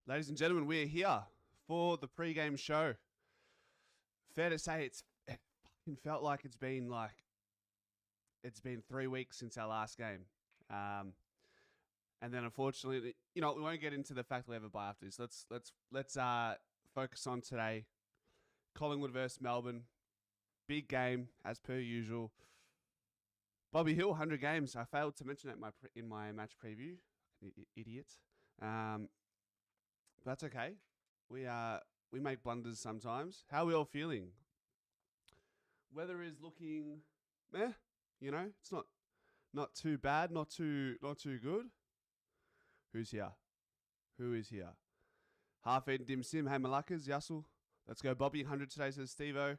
Ladies and gentlemen, we are here for the pre-game show. Fair to say it fucking felt like it's been 3 weeks since our last game. And then unfortunately, we won't get into the fact we have a bye after this. Let's focus on today. Collingwood versus Melbourne. Big game, as per usual. Bobby Hill, 100 games. I failed to mention that in my match preview. Idiot. That's okay. We make blunders sometimes. How are we all feeling? Weather is looking meh. It's not too bad, not too good. Who's here? Who is here? Half-eaten dim sim. Hey, Malakas, Yassel. Let's go, Bobby. 100 today, says Steve-O.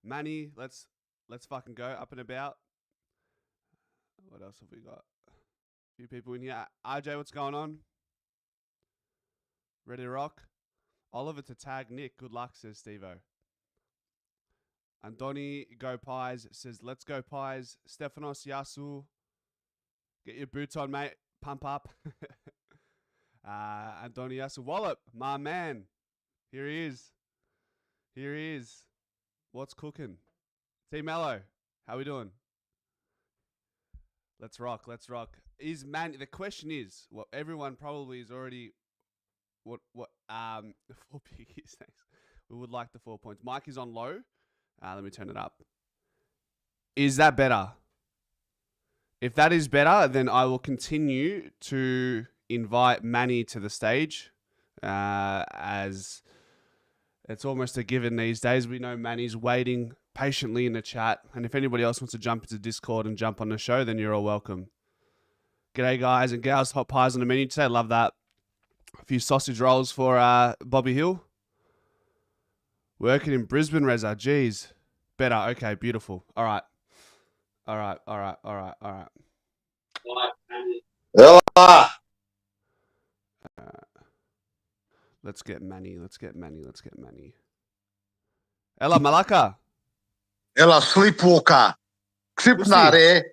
Manny, let's fucking go. Up and about. What else have we got? A few people in here. RJ, what's going on? Ready to rock? Oliver to tag Nick. Good luck, says Steve-O. Andoni, go Pies, says, let's go Pies. Stefanos Yasu, get your boots on, mate. Pump up. Andoni Yasu, Wallop, my man. Here he is. What's cooking? T Mello, how we doing? Let's rock. The question is, what everyone probably is already, the 4 pickies, thanks. We would like the 4 points. Mike is on low. Let me turn it up. Is that better? If that is better, then I will continue to invite Manny to the stage, as it's almost a given these days. We know Manny's waiting patiently in the chat, and if anybody else wants to jump into Discord and jump on the show, then you're all welcome. G'day, guys and gals. Hot pies on the menu today. Love that. A few sausage rolls for Bobby Hill. Working in Brisbane, Reza. Jeez. Better. Okay, beautiful. All right. Let's get Manny. Ella Malaka. Ella Sleepwalker. Kripnare.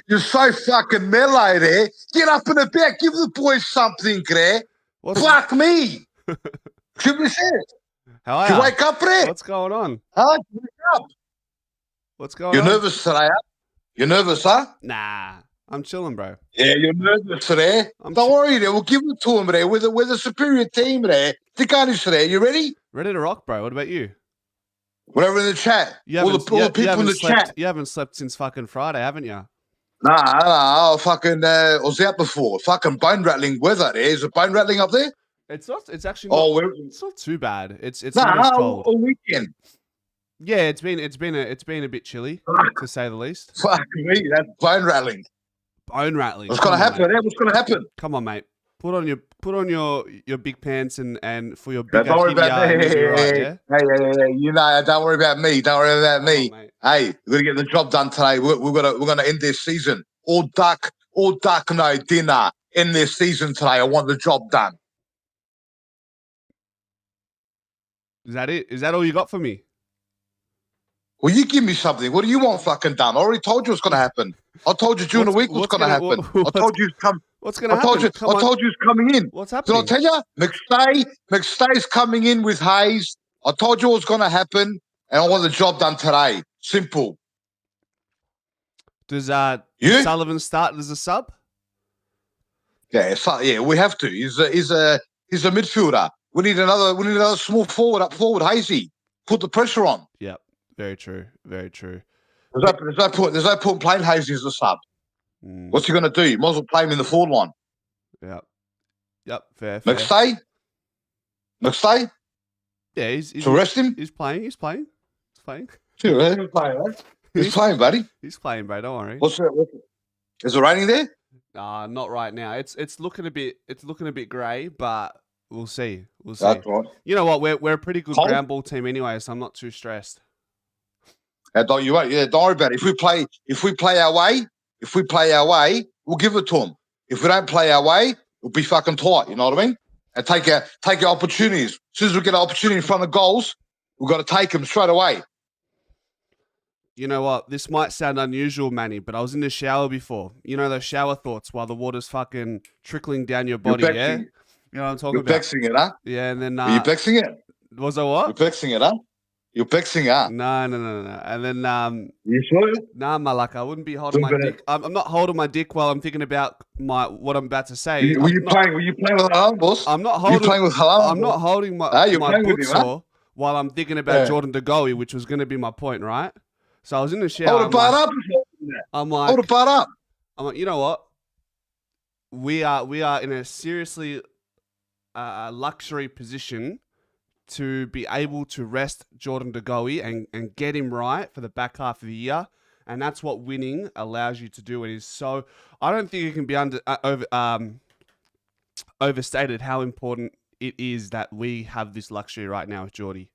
You're so fucking melee there. Get up in the back. Give the boys something, Gray. Fuck me. How are you? Wake up, Ray. What's going on? Huh? You wake up. What's going You're on? You're nervous today, huh? You're nervous, huh? Nah. I'm chilling, bro. Yeah, you're nervous today. Don't worry, there. We'll give it to him, Ray. We're the superior team, Ray. The guys today. You ready? Ready to rock, bro. What about you? Whatever in the chat. All the people in the chat. You haven't slept since fucking Friday, haven't you? Nah. I was out before. Fucking bone rattling weather there. Is it bone rattling up there? It's not. It's actually not. It's not too bad. It's not as cold. All weekend. Yeah, it's been a bit chilly, to say the least. Fuck me, that's bone rattling. What's gonna happen? What's gonna happen? Come on, mate. Put on your big pants and for your big. Don't worry about me. Hey. Don't worry about me. Don't worry about me. On, hey, we're gonna get the job done today. We're gonna end this season. All duck, no dinner. End this season today. I want the job done. Is that it? Is that all you got for me? Well, you give me something. What do you want fucking done? I already told you what's going to happen. I told you during the week what's going to happen. I told you what's going to happen. I told you it's coming in. What's happening? Did I tell you? McStay's coming in with Hayes. I told you what's going to happen, and I want the job done today. Simple. Does Sullivan start as a sub? Yeah, we have to. He's a midfielder. We need another small forward up forward. Hazy, put the pressure on. Yep. Very true. There's no point playing Hazy as a sub. What's he going to do? You might as well play him in the forward line. Yep. Fair. McStay? Yeah, he's to rest him? He's playing. He's playing, buddy. He's playing, bro. Don't worry. What's that? Is it raining there? Not right now. It's looking a bit grey, but we'll see. That's right. You know what? We're a pretty good ground ball team anyway, so I'm not too stressed. Don't worry about it. If we play our way, we'll give it to them. If we don't play our way, we'll be fucking tight. You know what I mean? And take our opportunities. As soon as we get an opportunity in front of goals, we've got to take them straight away. You know what? This might sound unusual, Manny, but I was in the shower before. You know those shower thoughts while the water's fucking trickling down your body, yeah? You know what I'm talking You're about? vexing it, huh? Yeah, and then Are you vexing it? was I You're what? vexing it, huh? You're vexing it, huh? No. And then You sure? nah, Malak, I wouldn't be holding Doing my better. dick. I'm not holding my dick while I'm thinking about what I'm about to say. Were you playing with Halal, boss? I'm not Were you holding. playing with Halal, I'm not holding my You're my playing with him, huh? butzor while I'm thinking about Yeah. Jordan De Goey, which was going to be my point, right? So I was in the I shower. would have barred up. I'm I would have barred up. like, you know what? We are in a seriously luxury position to be able to rest Jordan De Goey and get him right for the back half of the year. And that's what winning allows you to do. It is so. I don't think it can be overstated how important it is that we have this luxury right now with Geordie.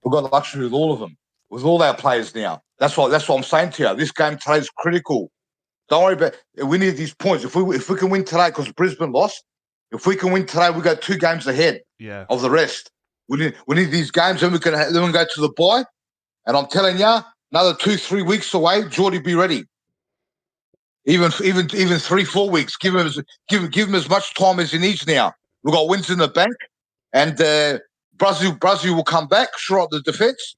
We've got the luxury with all of them, with all our players now. That's what I'm saying to you. This game today is critical. Don't worry about it. We need these points. If we can win today, because Brisbane lost, if we can win today, we go 2 games ahead of the rest. We need these games, then we can go to the bye. And I'm telling you, another 2-3 weeks away, Geordie be ready. Even 3-4 weeks. Give him as much time as he needs now. We've got wins in the bank, and Brazil will come back, shore up the defence,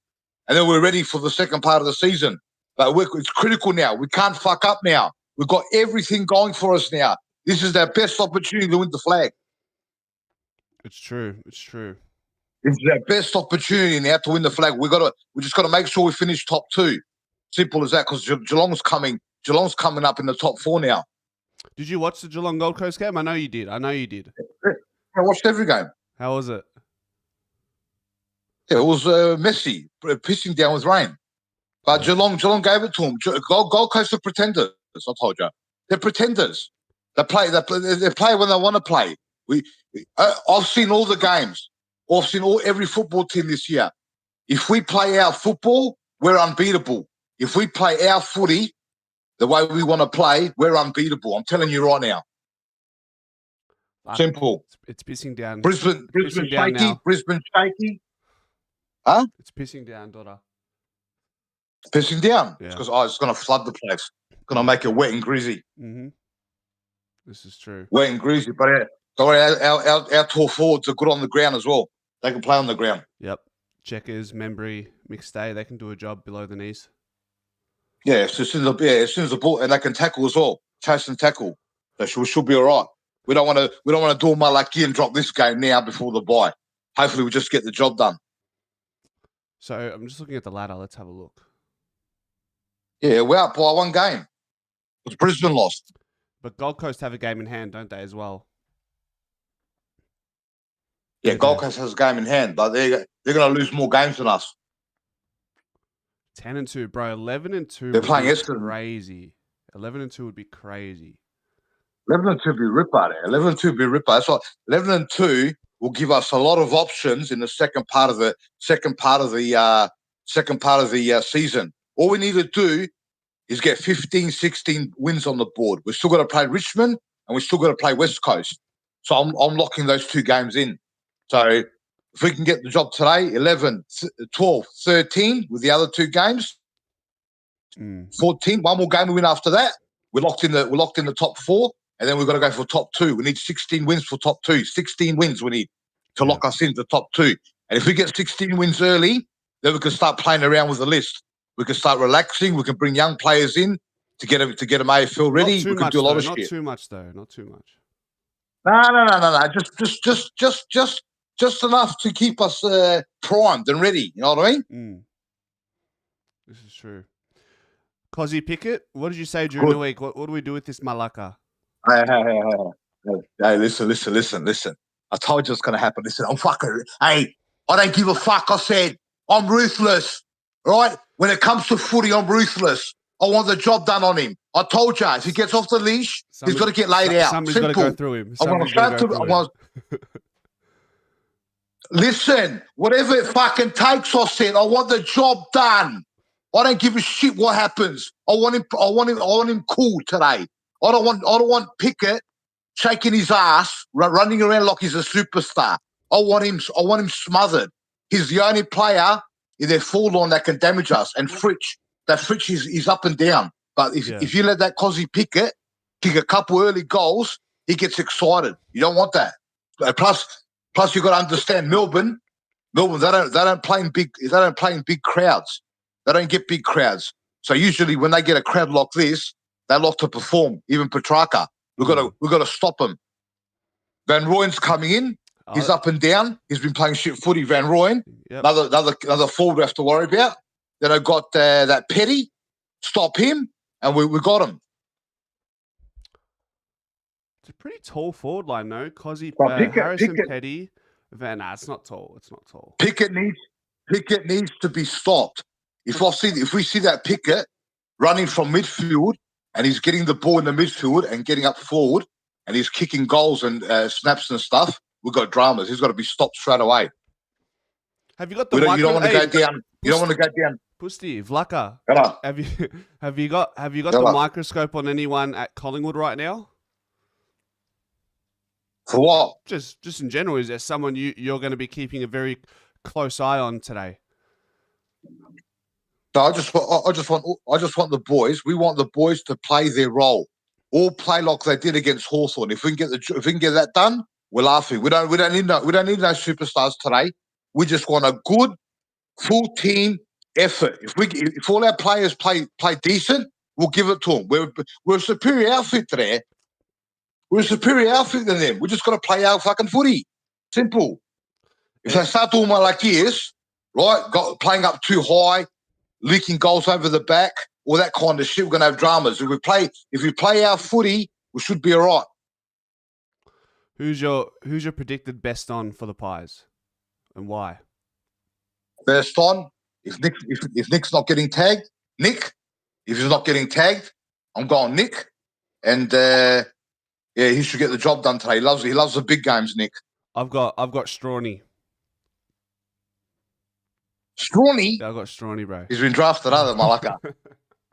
and then we're ready for the second part of the season. But it's critical now. We can't fuck up now. We've got everything going for us now. This is our best opportunity to win the flag. It's true. It's true. It's our best opportunity now to win the flag. We just got to make sure we finish top 2. Simple as that. Because Geelong's coming up in the top 4 now. Did you watch the Geelong Gold Coast game? I know you did. I watched every game. How was it? Yeah, it was messy, pissing down with rain. But Geelong gave it to them. Gold Coast are pretenders. I told you, they're pretenders. They play when they want to play. I've seen all the games. I've seen every football team this year. If we play our football, we're unbeatable. If we play our footy the way we want to play, we're unbeatable. I'm telling you right now. Simple. It's pissing down. Brisbane shaky. Now. Brisbane shaky. Huh? It's pissing down, daughter. Pissing down. Yeah. It's because it's going to flood the place. It's going to make it wet and greasy. Mm-hmm. This is true. Wet and greasy. But our tall forwards are good on the ground as well. They can play on the ground. Yep. Checkers, Membry, McStay, they can do a job below the knees. Yeah, so as soon as the ball, and they can tackle as well. Chase and tackle. They should be all right. We don't want to do my lucky and drop this game now before the bye. Hopefully we just get the job done. So I'm just looking at the ladder. Let's have a look. Yeah, we're up by 1 game. Because Brisbane lost. But Gold Coast have a game in hand, don't they, as well? Yeah, Gold Coast has a game in hand, but they're going to lose more games than us. 10-2, bro. 11-2. They're playing Essendon. Crazy. 11-2 would be crazy. 11-2 would be ripper there. 11-2 would be ripper. That's what 11-2 will give us a lot of options in the second part of the season. All we need to do is get 15, 16 wins on the board. We've still got to play Richmond and we've still got to play West Coast. So I'm locking those 2 games in. So if we can get the job today, 11, 12, 13 with the other 2 games, 14, 1 more game we win after that. We're locked in the top 4, and then we've got to go for top 2. We need 16 wins for top 2. 16 wins we need to lock us into top 2. And if we get 16 wins early, then we can start playing around with the list. We can start relaxing. We can bring young players in to get them AFL ready. We can do a lot of shit. Not too much though. Not too much. No. Just enough to keep us primed and ready. You know what I mean? This is true. Cozzy Pickett, what did you say during the week? What do we do with this Malacca? Hey, listen. I told you it's going to happen. Listen, I don't give a fuck. I said, I'm ruthless, right? When it comes to footy, I'm ruthless. I want the job done on him. I told you, if he gets off the leash, he's got to get laid out. Somebody's got to go through him. Listen, whatever it fucking takes, I said, I want the job done. I don't give a shit what happens. I want him cool today. I don't want Pickett shaking his ass, running around like he's a superstar. I want him smothered. He's the only player in their full line that can damage us. And Fritsch is up and down. But if you let that Cozzy Pickett kick a couple early goals, he gets excited. You don't want that. Plus you got to understand Melbourne, they don't play in big crowds. They don't get big crowds. So usually when they get a crowd like this, they like to perform. Even Petrarca, we've got to stop him. Van Rooyen's coming in. He's up and down. He's been playing shit footy. Van Rooyen, another forward we have to worry about. Then I've got that Petty. Stop him, and we got him. It's a pretty tall forward line, no? Cozzy, Harrison, Petty. Nah, it's not tall. It's not tall. Pickett needs to be stopped. If we see that Pickett running from midfield and he's getting the ball in the midfield and getting up forward and he's kicking goals and snaps and stuff, we've got dramas. He's got to be stopped straight away. Have you got the? You don't want to go down. You don't want to go down. Pusty, Vlaka, Hello. have you got the microscope on anyone at Collingwood right now? For what? Just in general, is there someone you're going to be keeping a very close eye on today? No, I just want the boys. We want the boys to play their role. All play like they did against Hawthorn. If we can get that done, we're laughing. We don't need no superstars today. We just want a good full team effort. If all our players play decent, we'll give it to them. We're a superior outfit today. We're a superior outfit than them. We just got to play our fucking footy. Simple. If they start doing like this, right, playing up too high, leaking goals over the back, all that kind of shit, we're going to have dramas. If we play our footy, we should be all right. Who's your predicted best on for the Pies, and why? Best on. If Nick's not getting tagged, Nick. If he's not getting tagged, I'm going Nick. And he should get the job done today. He loves the big games, Nick. I've got Strawny. Strawny? Yeah, I've got Strawny, bro. He's been drafted, huh, Malaka?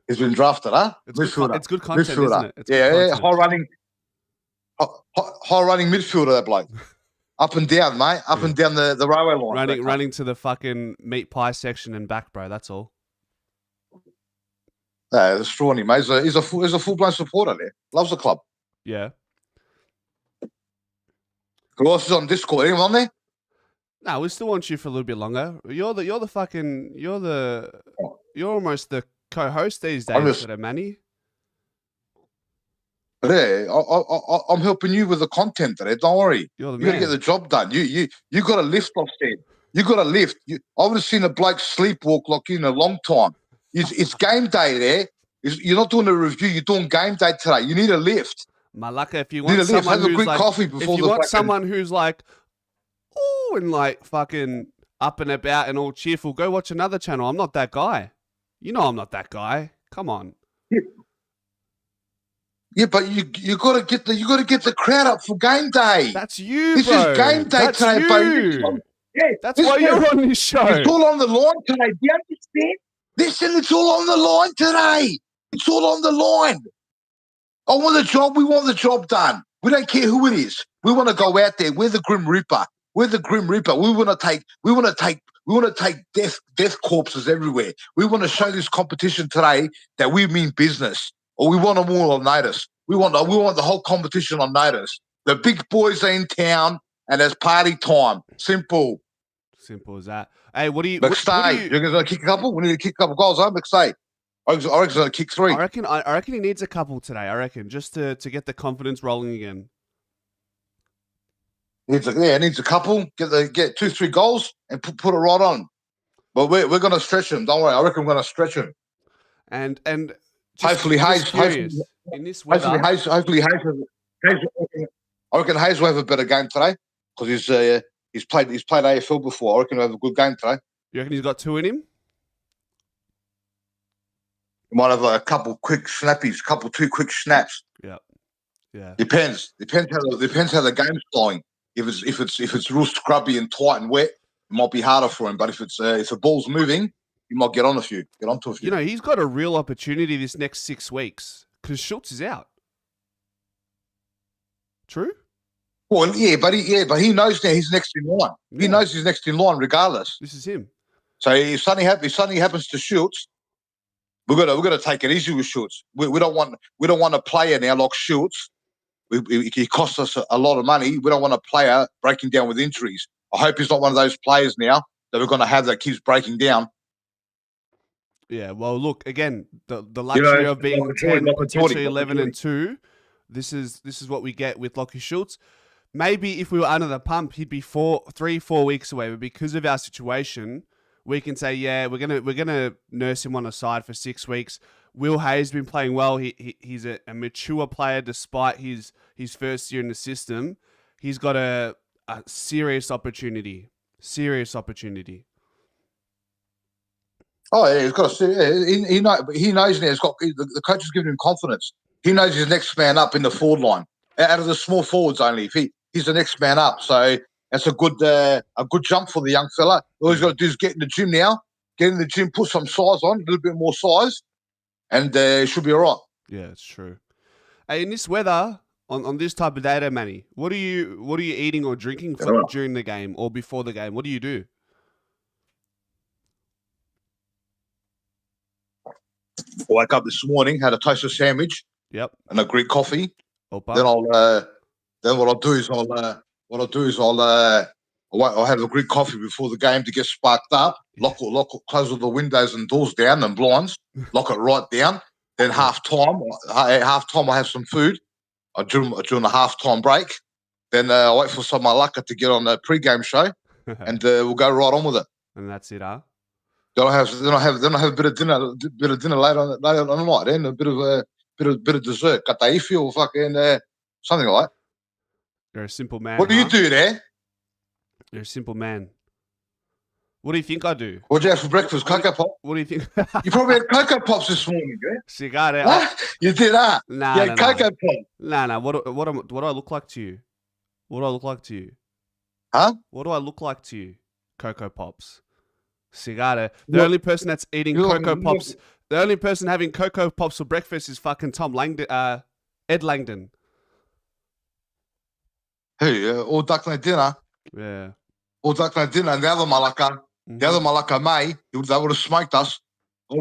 He's been drafted, huh? It's good content, isn't it? It's high running midfielder, that bloke. Up and down, mate. Up and down the railway line. Running to the fucking meat pie section and back, bro. That's all. The Strawny, mate. He's a full-blown supporter there. Loves the club. Yeah. Who else is on Discord? Anyone on there? No, we still want you for a little bit longer. You're almost the co-host these days, Manny. Yeah, I'm helping you with the content today. Don't worry. You're the man. You got to get the job done. You got to lift off there. You got to lift. I would have seen a bloke sleepwalk like in a long time. It's game day there. You're not doing a review. You're doing game day today. You need a lift. Malaka, if you want someone who's like, coffee before if you want someone who's like, ooh, and like fucking up and about and all cheerful, go watch another channel. I'm not that guy. You know I'm not that guy. Come on. Yeah, but you got to get the crowd up for game day. That's you, this bro. Is game day That's today, you. bro. Yeah, that's why you're on this show. It's all on the line today. Do you understand? Listen, it's all on the line today. It's all on the line. I want the job. We want the job done. We don't care who it is. We want to go out there. We're the Grim Reaper. We're the Grim Reaper. We want to take death corpses everywhere. We want to show this competition today that we mean business. Or we want them all on notice. We want the whole competition on notice. The big boys are in town, and it's party time. Simple as that. Hey, what do you? McStay, you're going to kick a couple. We need to kick a couple goals, huh, McStay? I reckon he's going to kick 3. I reckon he needs a couple today. I reckon just to get the confidence rolling again. He needs a couple. Get 2-3 goals and put it right on. But we're going to stretch him. Don't worry. I reckon we're going to stretch him. And hopefully Hayes. In this weather. Hopefully Hayes. I reckon Hayes will have a better game today because he's played AFL before. I reckon he'll have a good game today. You reckon he's got 2 in him? He might have a couple quick snappies, 2 quick snaps. Yeah. Depends how the game's going. If it's real scrubby and tight and wet, it might be harder for him. But if the ball's moving, he might get onto a few. You know, he's got a real opportunity this next 6 weeks because Schultz is out. True? Well, but he knows now he's next in line. Yeah. He knows he's next in line regardless. This is him. So if something happens to Schultz, we're gonna take it easy with Schultz. We don't want a player now like Schultz He cost us a lot of money. We don't want a player breaking down with injuries. I hope he's not one of those players now that we're going to have that keeps breaking down. Yeah, well, look again. The luxury of being 10, potentially 11-2. This is what we get with Lockie Schultz. Maybe if we were under the pump, he'd be 3-4 weeks away. But because of our situation, we can say, yeah, we're gonna nurse him on the side for 6 weeks. Will Hayes been playing well. He's a mature player despite his first year in the system. He's got a serious opportunity. Serious opportunity. Oh, yeah, he's got he knows now. The coach has given him confidence. He knows he's the next man up in the forward line. Out of the small forwards only, if he's the next man up. So that's a good jump for the young fella. All he's got to do is get in the gym now, put some size on, a little bit more size, and it should be all right. Yeah, it's true. Hey, in this weather, on this type of day, Manny, what are you eating or drinking during the game or before the game? What do you do? I woke up this morning, had a toasted sandwich, and a Greek coffee. Opa. Then what I'll do is I'll have a Greek coffee before the game to get sparked up. Close all the windows and doors down and blinds. Lock it right down. Then half time I have some food. During the halftime break. Then I wait for some Malacca to get on the pre-game show, and we'll go right on with it. And that's it, huh? Then I have a bit of dinner later on the night. Then a bit of dessert. Got the ifi or fucking something like that. You're a simple man. What do you do there? You're a simple man. What do you think I do? What'd you have for breakfast? Cocoa Pop? What do you think? You probably had Cocoa Pops this morning, yeah? Cigar. Huh? You did that? Nah, Cocoa Pop. Nah. What do I look like to you? What do I look like to you? Huh? What do I look like to you? Cocoa Pops. Cigar. The only person that's eating Cocoa Pops, the only person having Cocoa Pops for breakfast is fucking Ed Langdon. Hey, all duckling dinner. Yeah. All duckling dinner. And the other Malacca, May, they would have smoked us. We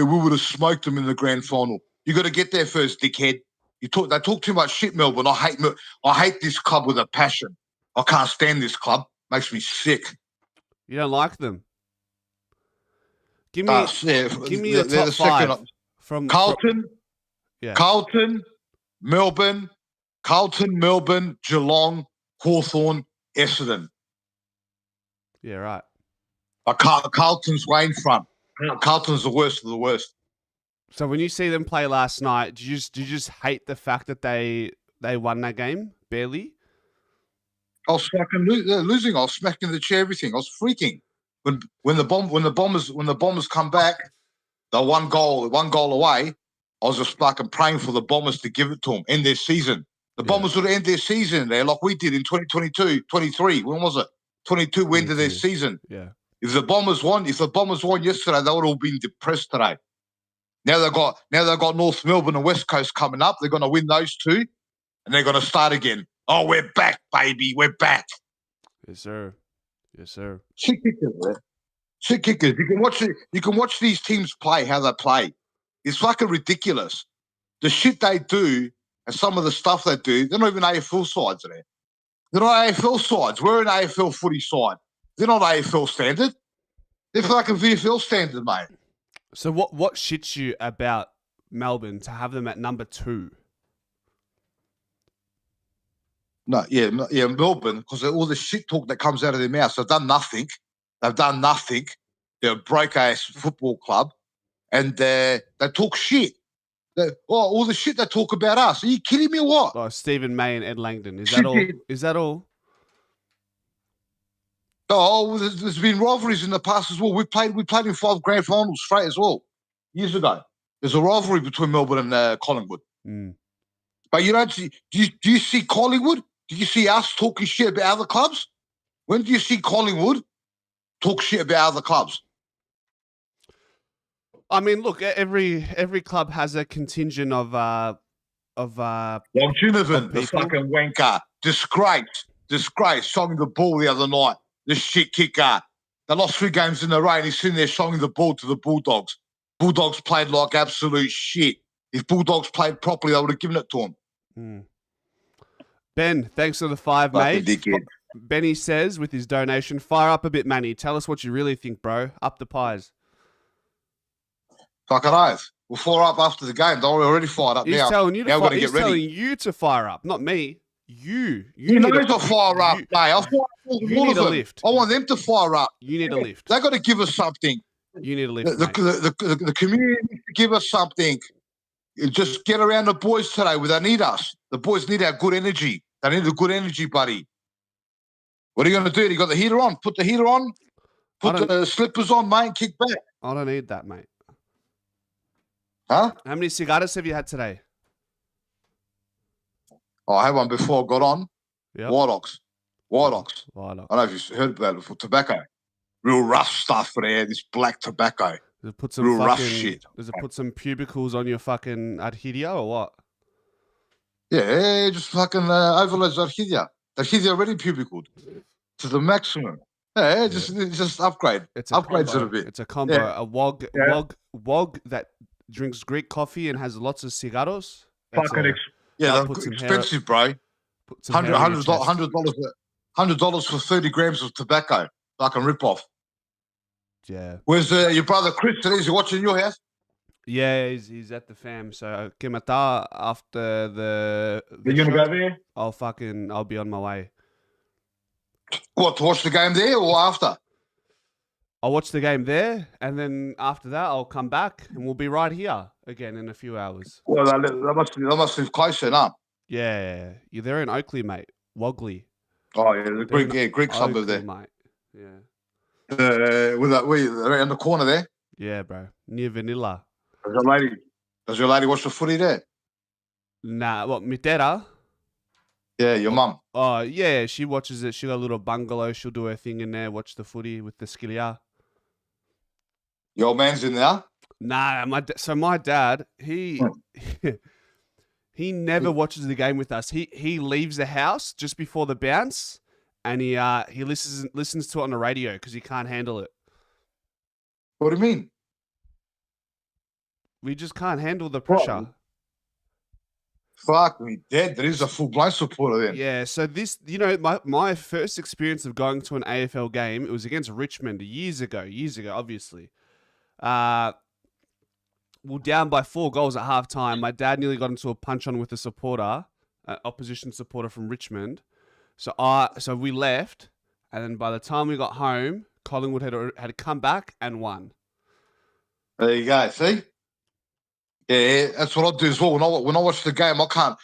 would have smoked them in the grand final. You got to get there first, dickhead. They talk too much shit, Melbourne. I hate this club with a passion. I can't stand this club. Makes me sick. You don't like them? Give me your top five from Carlton. Carlton, Melbourne, Geelong, Hawthorn, Essendon. Yeah, right. Carlton's way in front. Carlton's the worst of the worst. So when you see them play last night, do you just hate the fact that they won that game barely? I was fucking losing. I was smacking the chair. Everything. I was freaking when the Bombers come back. They're one goal away. I was just fucking praying for the Bombers to give it to them, end their season. The Bombers would end their season there like we did in 2022, 23. When was it? 22. We ended their season. Yeah. If the Bombers won yesterday, they would all been depressed today. Now they've got North Melbourne and West Coast coming up. They're going to win those two, and they're going to start again. Oh, we're back, baby. We're back. Yes, sir. Shit kickers. You can watch these teams play how they play. It's fucking ridiculous. The shit they do and some of the stuff they do, they're not even AFL sides there. They're not AFL sides. We're an AFL footy side. They're not AFL standard. They're fucking VFL standard, mate. So what shits you about Melbourne to have them at number 2? Melbourne, because all the shit talk that comes out of their mouths, they've done nothing. They're a broke-ass football club, and they talk shit. All the shit they talk about us. Are you kidding me or what? Oh, Stephen May and Ed Langdon. Is that all? Is that all? Oh, there's been rivalries in the past as well. We played in 5 grand finals straight as well years ago. There's a rivalry between Melbourne and Collingwood. Mm. But you don't see. Do you see Collingwood? Do you see us talking shit about other clubs? When do you see Collingwood talk shit about other clubs? I mean, look, every club has a contingent of Longinovan, the fucking wanker, disgrace, showing the ball the other night. The shit kicker. They lost 3 games in a row and he's sitting there showing the ball to the Bulldogs. Bulldogs played like absolute shit. If Bulldogs played properly, they would have given it to him. Mm. Ben, thanks for the 5, Fucking mate. dickhead. Benny says with his donation, fire up a bit, Manny. Tell us what you really think, bro. Up the pies. Fucking oath. We'll fire up after the game. We're already fired up He's now. telling you to Now we've got fire. to get He's ready. telling you to fire up, not me. You He need knows I'll fire up, mate. I'll fire up you all need of a them. lift. I want them to fire up. You need a lift. They've got to give us something. You need a lift, The, mate. the community needs to give us something. Just get around the boys today. They need us. The boys need our good energy. They need the good energy, buddy. What are you going to do? You got the heater on. Put the heater on. Put the slippers on, mate. Kick back. I don't need that, mate. Huh? How many cigarettes have you had today? Oh, I had one before I got on. Yep. White Ox. White I Ox. don't know if you've heard about it before. Tobacco. Real rough stuff there. This black tobacco. Does it put some Real rough fucking, shit. Does it put some pubicles on your fucking adhidia or what? Yeah, just fucking overloads Archidia. Archidia already pubicled to the maximum. Yeah, just upgrade. Upgrades it a bit. It's a combo. Yeah. A wog that drinks Greek coffee and has lots of cigaros. Fucking they're expensive, bro. $100 for 30 grams of tobacco. Fucking rip off. Yeah. Where's your brother Chris today? Is he watching your house? Yeah, he's at the fam. So Kimata after the You're gonna go there? I'll be on my way. What, to watch the game there or after? I'll watch the game there, and then after that, I'll come back, and we'll be right here again in a few hours. Well, that must live closer, no? Yeah, you're there in Oakley, mate. Wogley. Oh yeah, the Greek suburb there, mate. Yeah. With that, in the corner there. Yeah, bro. Near Vanilla. Does your lady watch the footy there? Nah, what, Mitera? Yeah, your mum. Oh, yeah, she watches it. She got a little bungalow. She'll do her thing in there, watch the footy with the skillia. Your old man's in there? Nah, my dad, he never watches the game with us. He leaves the house just before the bounce, and he listens to it on the radio because he can't handle it. What do you mean? We just can't handle the pressure. What? Fuck me dead. There is a full-blown supporter there. Yeah, so this, my first experience of going to an AFL game, it was against Richmond years ago, obviously. We're down by 4 goals at halftime. My dad nearly got into a punch-on with a supporter, an opposition supporter from Richmond. So we left, and then by the time we got home, Collingwood had come back and won. There you go. See? Yeah, that's what I do as well. When I watch the game, I can't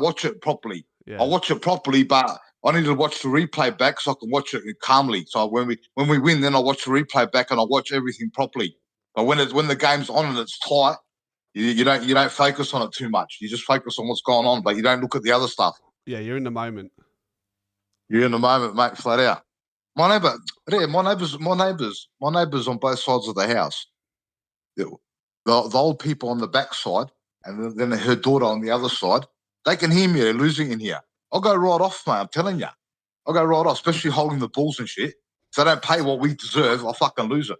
watch it properly. Yeah. I watch it properly, but I need to watch the replay back so I can watch it calmly. So when we win, then I watch the replay back and I watch everything properly. But when the game's on and it's tight, you don't focus on it too much. You just focus on what's going on, but you don't look at the other stuff. Yeah, you're in the moment. You're in the moment, mate, flat out. My neighbours on both sides of the house. The old people on the back side, and then her daughter on the other side, they can hear me. They're losing in here. I'll go right off, mate. I'm telling you. I'll go right off, especially holding the balls and shit. If they don't pay what we deserve, I'll fucking lose it.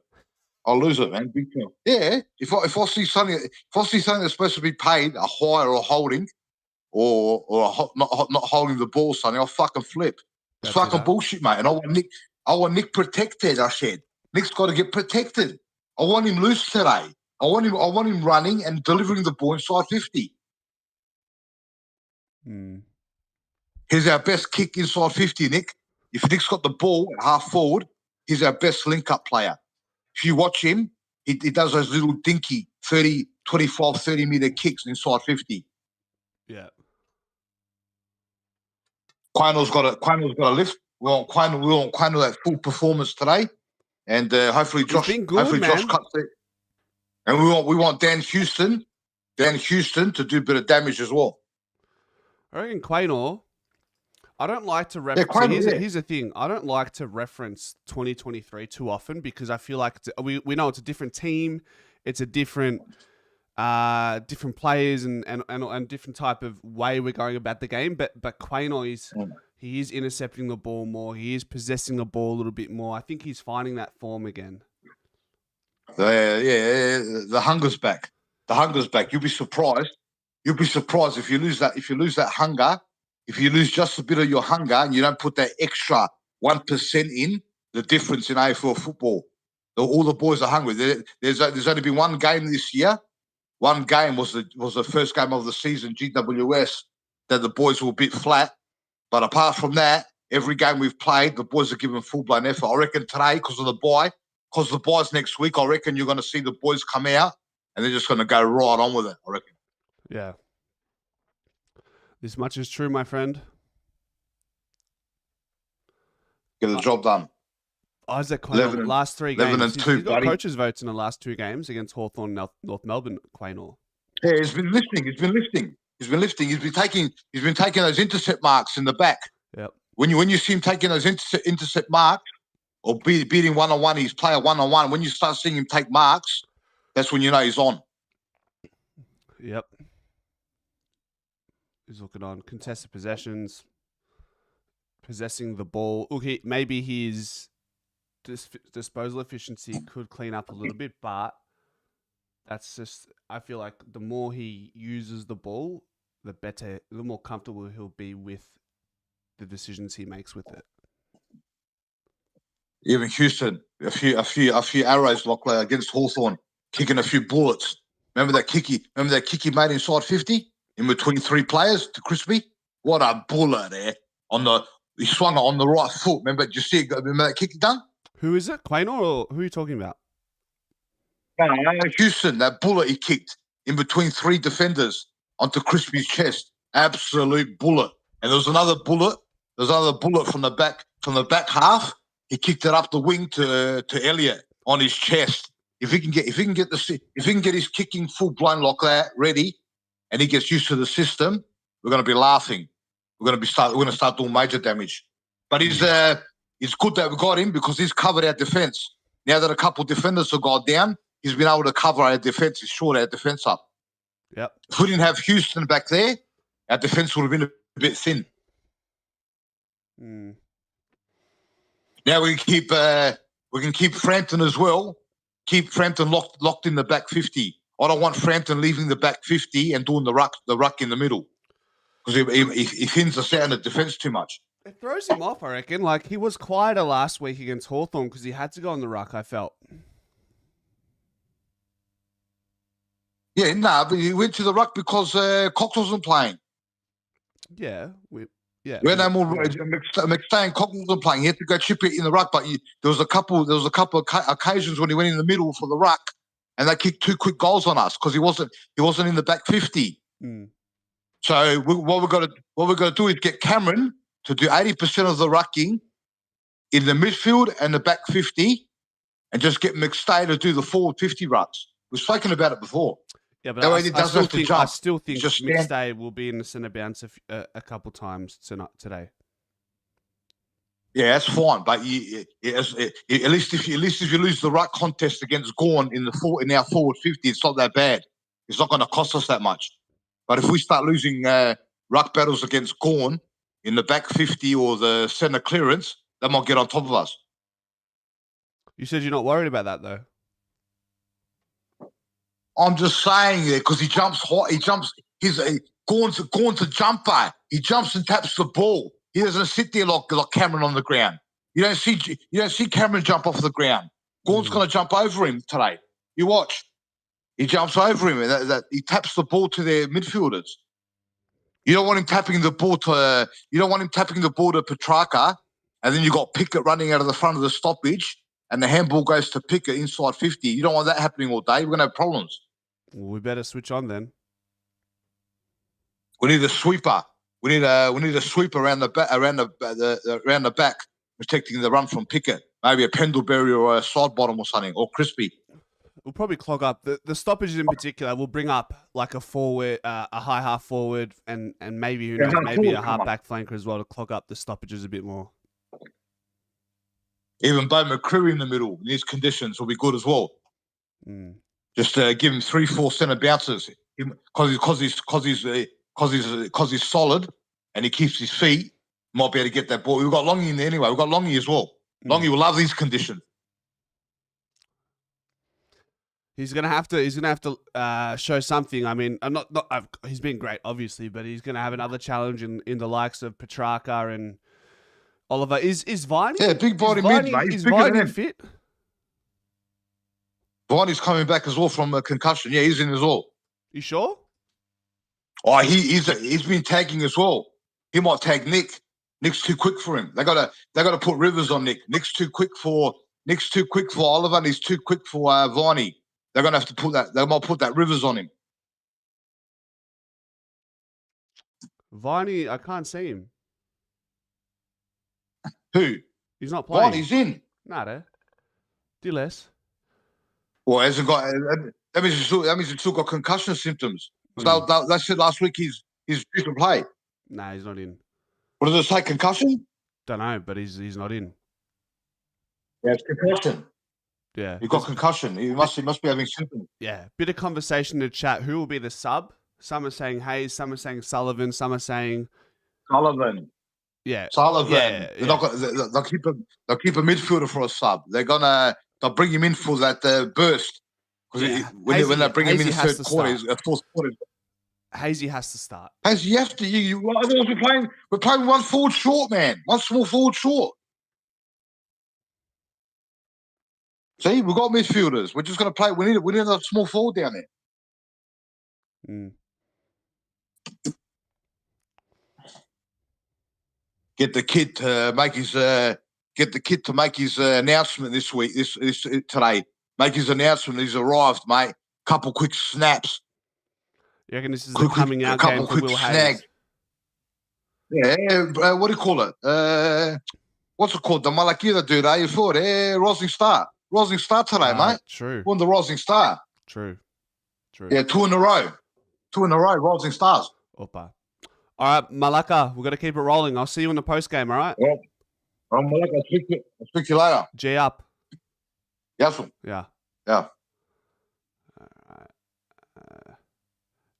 I'll lose it, man. Big time. Yeah. If I see something that's supposed to be paid, a high or a holding, or not holding the ball, something, I'll fucking flip. It's fucking bullshit, mate. And I want Nick protected. I said, Nick's got to get protected. I want him loose today. I want him running and delivering the ball inside 50. He's our best kick inside 50, Nick. If Nick's got the ball at half forward, he's our best link-up player. If you watch him, he does those little dinky 25, 30-metre kicks inside 50. Yeah. Quaino's got a lift. We want Quaino that full performance today. And hopefully Josh cuts it. And we want Dan Houston to do a bit of damage as well. I reckon Quaino, I don't like to reference. Here's the thing. I don't like to reference 2023 too often because I feel like we know it's a different team. It's a different players and different type of way we're going about the game. But Quaino he is intercepting the ball more. He is possessing the ball a little bit more. I think he's finding that form again. The hunger's back. The hunger's back. You'll be surprised. You'll be surprised if you lose that hunger. if you lose just a bit of your hunger and you don't put that extra 1% in, the difference in AFL football. All the boys are hungry. There's only been one game this year. One game was the first game of the season, GWS, that the boys were a bit flat. But apart from that, every game we've played, the boys are giving full-blown effort. I reckon today, because of the bye's next week, I reckon you're going to see the boys come out and they're just going to go right on with it, I reckon. Yeah. This much is true, my friend. Get the job done. Isaac Quaynor, last 3 games. 11 and 2, he's got buddy. coaches' votes in the last 2 games against Hawthorn, North Melbourne, Quaynor. Yeah, he's been lifting. He's been taking those intercept marks in the back. Yep. When you see him taking those intercept marks or beating one-on-one, his player one-on-one, when you start seeing him take marks, that's when you know he's on. Yep. He's looking on contested possessions, possessing the ball. Look, maybe his disposal efficiency could clean up a little bit, but that's just, I feel like the more he uses the ball, the better, the more comfortable he'll be with the decisions he makes with it. Even Houston, a few arrows like against Hawthorn, kicking a few bullets. Remember that kick he made inside 50 in between 3 players to Crispy? What a bullet there! He swung it on the right foot. Remember? Did you see it? Remember that kick he done? Who is it? Quaynor, or who are you talking about? Houston, that bullet he kicked in between 3 defenders onto Crispy's chest. Absolute bullet. And there was another bullet from the back half. He kicked it up the wing to Elliott on his chest. If he can get his kicking full blown like that ready, and he gets used to the system, we're going to be laughing. We're going to start doing major damage. But it's good that we got him because he's covered our defense. Now that a couple of defenders have gone down, he's been able to cover our defense. He's shored our defense up. Yep. If we didn't have Houston back there, our defense would have been a bit thin. Mm. Now we can keep Frampton as well. Keep Frampton locked in the back 50. I don't want Frampton leaving the back 50 and doing the ruck in the middle because he thins us out in the defense too much. It throws him off, I reckon. Like, he was quieter last week against Hawthorn because he had to go on the ruck, I felt. Yeah, but he went to the ruck because Cox wasn't playing. Yeah, we had no more. McStay and Cox wasn't playing. He had to go chip it in the ruck, but there was a couple of occasions when he went in the middle for the ruck, and they kicked 2 quick goals on us because he wasn't in the back 50. Mm. So what we're going to do is get Cameron to do 80% of the rucking in the midfield and the back 50, and just get McStay to do the forward 50 rucks. We've spoken about it before. Yeah, but I still think McStay will be in the centre bounce a couple times today. Yeah, that's fine. But at least if you lose the ruck contest against Gawn in our forward 50, it's not that bad. It's not going to cost us that much. But if we start losing ruck battles against Gawn in the back 50 or the centre clearance, they might get on top of us. You said you're not worried about that, though. I'm just saying that because he jumps high. Gawn's a jumper. He jumps and taps the ball. He doesn't sit there like Cameron on the ground. You don't see Cameron jump off the ground. Gawn's going to jump over him today. You watch. He jumps over him. He taps the ball to their midfielders. You don't want him tapping the ball to. You don't want him tapping the ball to Petrarca, and then you got Pickett running out of the front of the stoppage, and the handball goes to Pickett inside 50. You don't want that happening all day. We're going to have problems. Well, we better switch on then. We need a sweeper. We need a sweeper around the back, protecting the run from Pickett. Maybe a Pendlebury or a side bottom or something, or Crispy. We'll probably clog up the stoppages in particular. We'll bring up like a forward, a high half forward, and maybe maybe a half back flanker as well to clog up the stoppages a bit more. Even Bo McCreary in the middle in these conditions will be good as well. Mm. Just give him 3-4 centre bounces because he's solid and he keeps his feet. Might be able to get that ball. We've got Longy in there anyway. We've got Longy as well. Longy will love these conditions. He's gonna have to show something. I mean, he's been great, obviously, but he's gonna have another challenge in the likes of Petrarca and Oliver. Is Viney? Yeah, big body mid, mate. He's Is bigger than Viney him. fit? Viney's coming back as well from a concussion. Yeah, he's in as well. You sure? Oh, he's been tagging as well. He might tag Nick. Nick's too quick for him. They gotta put Rivers on Nick. Nick's too quick for Oliver, and he's too quick for Viney. They're gonna have to put that. They might put that Rivers on him. Viney, I can't see him. Who? He's not playing. Viney's in. Nah, do less. Well, hasn't got. That means he's still got concussion symptoms. So they said last week he's due to play. Nah, he's not in. What does it say? Concussion? Don't know, but he's not in. Yeah, it's concussion. Yeah, he got concussion. He must be having symptoms. Yeah, bit of conversation in the chat. Who will be the sub? Some are saying Hayes. Some are saying Sullivan. Some are saying Sullivan. Yeah, Sullivan. Yeah. They'll keep a midfielder for a sub. They'll bring him in for that burst. Because when they bring him in third quarter, fourth quarter. Hazy has to start. Hazy, you have to. Otherwise, we're playing one forward short, man. One small forward short. See, we've got midfielders. We're just going to play. We need a small forward down there. Get the kid to make his announcement this week. This today. Make his announcement. He's arrived, mate. Couple quick snaps. You reckon this is a coming out game for Will Hayes? Yeah, what do you call it? What's it called? The Malakira dude, you thought? Rising Star. Rising Star today, mate. True. Won the Rising Star. True. Yeah, 2 in a row. 2 in a row, Rising Stars. Opa. All right, Malaka, we've got to keep it rolling. I'll see you in the post game, all right? Yeah. Malaka, I'll speak to you later. G up. Yes, sir. Yeah. Yeah.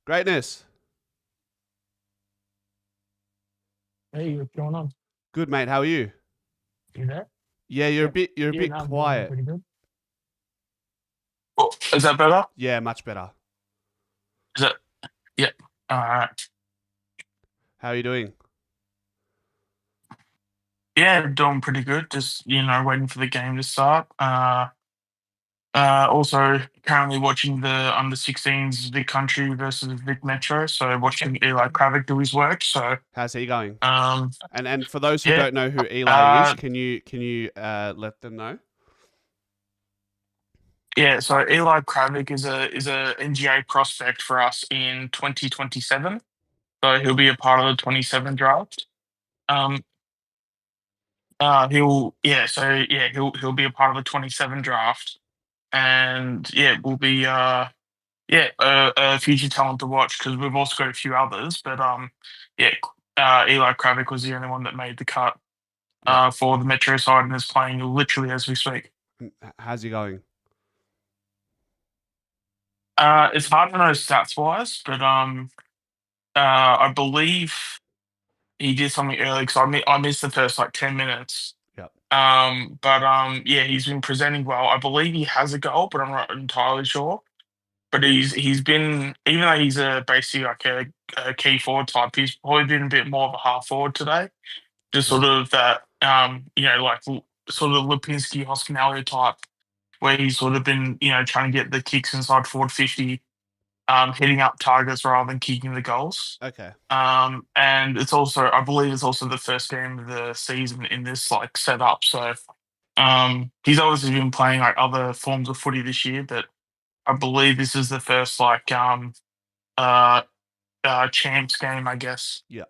Greatness. Hey, what's going on? Good, mate. How are you? You there? Yeah, you're a bit quiet. Pretty good. Oh, is that better? Yeah, much better. Is it? Yeah. All right. How are you doing? Yeah, doing pretty good. Just waiting for the game to start. Also currently watching the under-16s Vic Country versus Vic Metro. So watching Eli Kravik do his work. So how's he going? And for those who don't know who Eli is, can you let them know? Yeah, so Eli Kravik is a NGA prospect for us in 2027. So he'll be a part of the 27 draft. He'll be a part of the 27 draft, and will be a future talent to watch because we've also got a few others. But Eli Kravik was the only one that made the cut for the Metro side and is playing literally as we speak. How's he going? It's hard to know stats wise, but I believe he did something early because I missed the first 10 minutes. Yep. He's been presenting well. I believe he has a goal, but I'm not entirely sure. But he's been, even though he's basically a key forward type, he's probably been a bit more of a half forward today. Just sort of that, sort of Lipinski Hoskinelli type, where he's sort of been, trying to get the kicks inside forward 50, hitting up targets rather than kicking the goals. Okay. And it's also, I believe it's also the first game of the season in this setup. So he's obviously been playing other forms of footy this year, but I believe this is the first champs game, I guess. Yeah.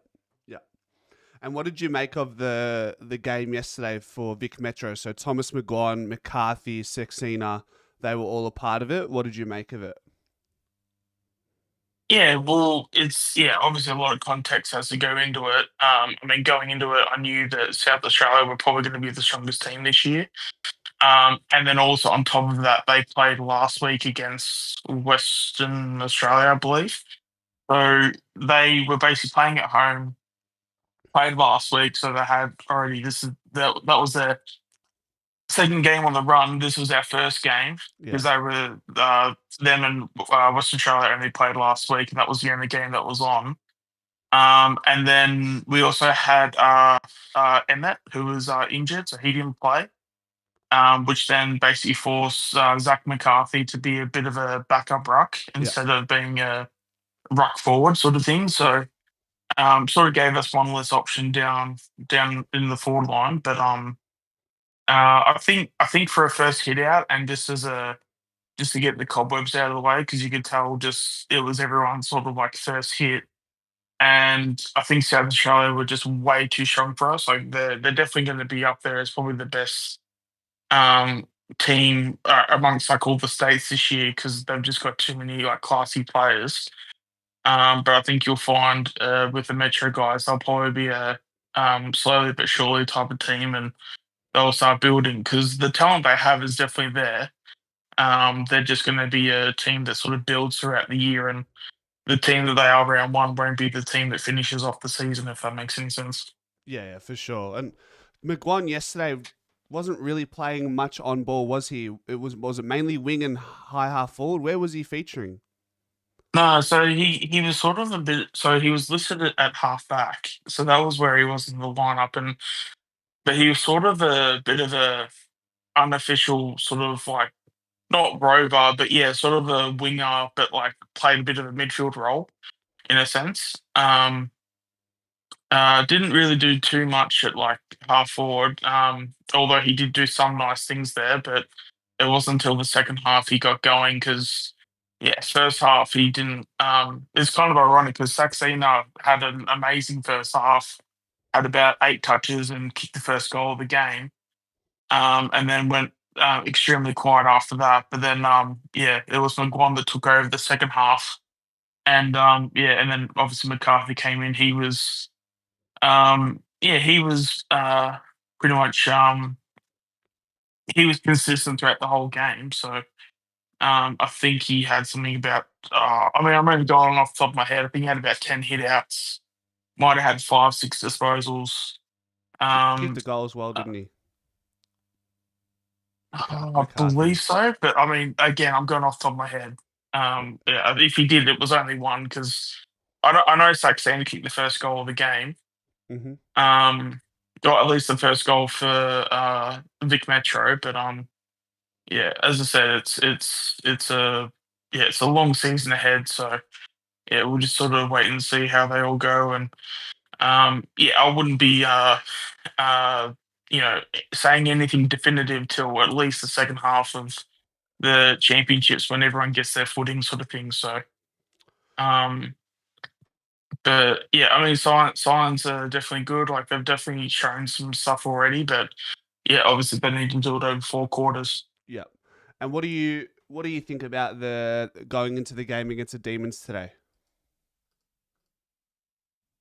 And what did you make of the game yesterday for Vic Metro? So Thomas McGowan, McCarthy, Sexina, they were all a part of it. What did you make of it? Yeah, well, it's obviously a lot of context has to go into it. Going into it, I knew that South Australia were probably going to be the strongest team this year. And then also on top of that, they played last week against Western Australia, I believe. So they were basically playing at home, played last week, so they had already that was their second game on the run. This was our first game because Yeah. they were them and Western Australia only played last week, and that was the only game that was on. And then we also had Emmett, who was injured, so he didn't play. Which then basically forced Zach McCarthy to be a bit of a backup ruck instead of being a ruck forward sort of thing. So sort of gave us one less option down in the forward line. But I think for a first hit out and just to get the cobwebs out of the way, because you could tell just it was everyone's sort of like first hit. And I think South Australia were just way too strong for us. Like they're definitely going to be up there as probably the best um, team amongst like all the states this year because they've just got too many like classy players. But I think you'll find with the Metro guys, they'll probably be a slowly but surely type of team, and they'll start building because the talent they have is definitely there. They're just going to be a team that sort of builds throughout the year, and the team that they are round one won't be the team that finishes off the season, if that makes any sense. Yeah, for sure. And McGuan yesterday wasn't really playing much on ball, was he? Was it mainly wing and high half forward? Where was he featuring? No, so he was sort of a bit. So he was listed at half back, so that was where he was in the lineup, and but he was sort of a bit of a unofficial sort of like not rover, but yeah, sort of a winger, but like played a bit of a midfield role in a sense. Didn't really do too much at like half forward, although he did do some nice things there, but it wasn't until the second half he got going because, yeah, first half he didn't. It's kind of ironic because Saxena had an amazing first half, had about 8 touches and kicked the first goal of the game, and then went extremely quiet after that. But then, yeah, it was McGuan that took over the second half. And yeah, and then obviously McCarthy came in. Yeah, he was pretty much he was consistent throughout the whole game. So I think he had something about. I mean, I'm only going off the top of my head. I think he had about 10 hit outs. Might have had 5, 6 disposals. Kicked a Um, goal as well, uh, didn't he? I McCarthy. believe so, but I mean, again, I'm going off the top of my head. Yeah, if he did, it was only one because I know Saxena kicked the first goal of the game. Mm-hmm. Or at least the first goal for Vic Metro. But yeah, as I said, it's a yeah, it's a long season ahead. So yeah, we'll just sort of wait and see how they all go. And yeah, I wouldn't be uh, you know saying anything definitive till at least the second half of the championships when everyone gets their footing, sort of thing. So um, but yeah, I mean, signs are definitely good. Like they've definitely shown some stuff already, but yeah, obviously they need to do it over 4 quarters. Yeah. And what do you think about the going into the game against the Demons today?